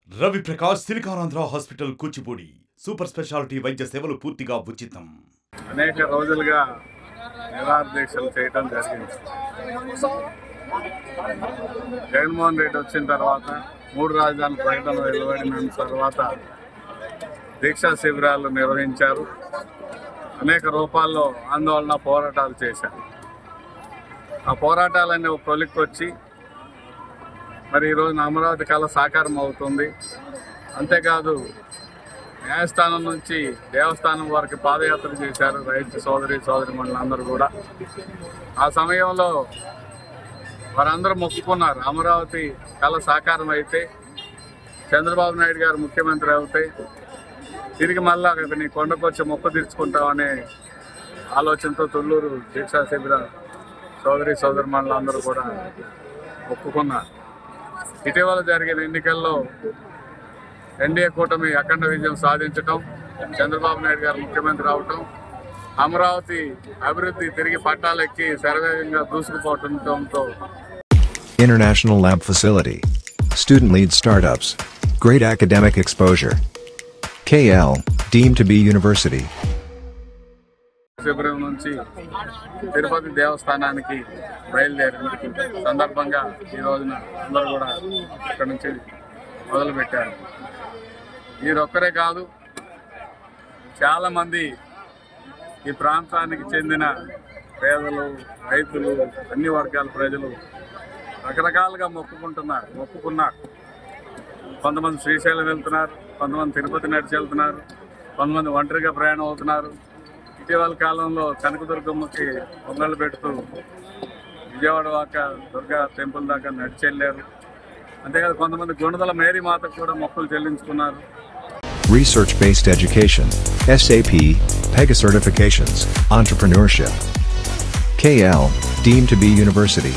Ravi Prakash Siliconandhra hospital Kuchipudi super speciality వైద్య సేవలు పూర్తిగా ఉచితం. అనేక రోజులుగా నిరాహార దీక్షలు చేయడం జరిగింది. జగన్మోహన్ రెడ్డి వచ్చిన తర్వాత 3 రాజధానుల ప్రకటన వెలువడిన తర్వాత దీక్షా శిబిరాలు నిర్వహించారు. అనేక రూపాల్లో ఆందోళన పోరాటాలు చేశారు. ఆ పోరాటాలన్నీ ఒక కొలిక్కొచ్చి మరి ఈరోజు అమరావతి కళ సాకారం అవుతుంది. అంతేకాదు న్యాయస్థానం నుంచి దేవస్థానం వరకు పాదయాత్ర చేశారు రైతు సోదరిమణులు అందరూ కూడా. ఆ సమయంలో వారందరూ మొక్కుకున్నారు, అమరావతి కళ సాకారం అయితే చంద్రబాబు నాయుడు గారు ముఖ్యమంత్రి అవుతే తిరిగి మళ్ళా నీ కొండకొచ్చి మొక్కు తీర్చుకుంటామనే ఆలోచనతో తుళ్ళూరు దీక్షా శిబిర సోదరిమణులు అందరూ కూడా మొక్కుకున్నారు. ఇటీవల జరిగిన ఎన్నికల్లో ఎన్డీఏ కూటమి అఖండ విజయం సాధించడం, చంద్రబాబు నాయుడు గారు ముఖ్యమంత్రి అవటం, అమరావతి అభివృద్ధి తిరిగి పట్టాలెక్కి శరవేగంగా దూసుకుపోవడంతో International Lab Facility, Student Lead Startups, Great Academic Exposure, KL, deemed to be University. శిబిరం నుంచి తిరుపతి దేవస్థానానికి బయలుదేరిన సందర్భంగా ఈ రోజున అందరూ కూడా ఇక్కడ నుంచి మొదలుపెట్టారు. వీరొక్కరే కాదు, చాలామంది ఈ ప్రాంతానికి చెందిన పేదలు, రైతులు, అన్ని వర్గాల ప్రజలు రకరకాలుగా మొక్కుకున్నారు. కొంతమంది శ్రీశైలం వెళ్తున్నారు, కొంతమంది తిరుపతి నడిచి వెళ్తున్నారు, కొంతమంది ఒంటరిగా ప్రయాణం అవుతున్నారు. ఇటీవల కాలంలో కనకదుర్గమ్మకి పొంగళ్ళు పెడుతూ విజయవాడ వాక దుర్గా టెంపుల్ దాకా నడిచి వెళ్ళారు. అంతేకాదు కొంతమంది గుణదల మేరీ మాతకు కూడా మొక్కులు చెల్లించుకున్నారు. Research-based education, SAP, PEGA certifications, entrepreneurship. KL, deemed to be University.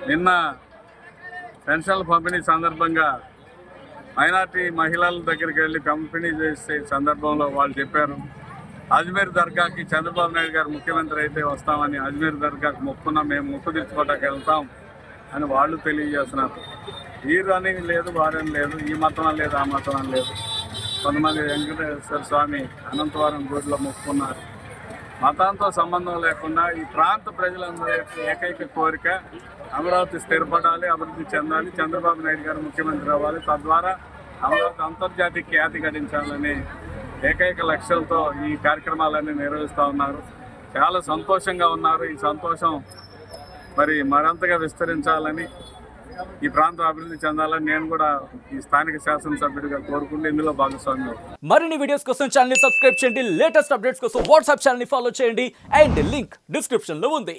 నిన్న పెన్షన్ల పంపిణీ సందర్భంగా మైనార్టీ మహిళల దగ్గరికి వెళ్ళి పంపిణీ చేసే సందర్భంలో వాళ్ళు చెప్పారు, అజ్మీర్ దర్గాకి చంద్రబాబు నాయుడు గారు ముఖ్యమంత్రి అయితే వస్తామని, అజ్మీర్ దర్గాకి మొక్కున్నాం, మేము మొక్కు తీర్చుకోవడానికి వెళ్తాం అని వాళ్ళు తెలియజేస్తున్నారు. వీరు అని లేదు, వారని లేదు, ఈ మతం అని లేదు, ఆ మతం అని లేదు. కొంతమంది వెంకటేశ్వర స్వామి అనంతవరం గుడిలో మొక్కున్నారు. మతంతో సంబంధం లేకుండా ఈ ప్రాంత ప్రజలందరి ఏకైక కోరిక అమరావతి స్థిరపడాలి, అభివృద్ధి చెందాలి, చంద్రబాబు నాయుడు గారు ముఖ్యమంత్రి అవ్వాలి, తద్వారా అమరావతి అంతర్జాతీయ ఖ్యాతి గడించాలని ఏకైక లక్ష్యంతో ఈ కార్యక్రమాలన్నీ నిర్వహిస్తూ ఉన్నారు. చాలా సంతోషంగా ఉన్నారు. ఈ సంతోషం మరింతగా విస్తరించాలని, ఈ ప్రాంతం అభివృద్ధి చెందాలని నేను కూడా ఈ స్థానిక శాసనసభ్యుడిగా కోరుకుంటూ ఇందులో భాగస్వామ్యం. మరిన్ని వీడియోస్ కోసం ఛానల్ ని సబ్స్క్రైబ్ చేయండి, లేటెస్ట్ అప్డేట్స్ కోసం వాట్సాప్ ఛానల్ ని ఫాలో చేయండి అండ్ లింక్ డిస్క్రిప్షన్ లో ఉంది.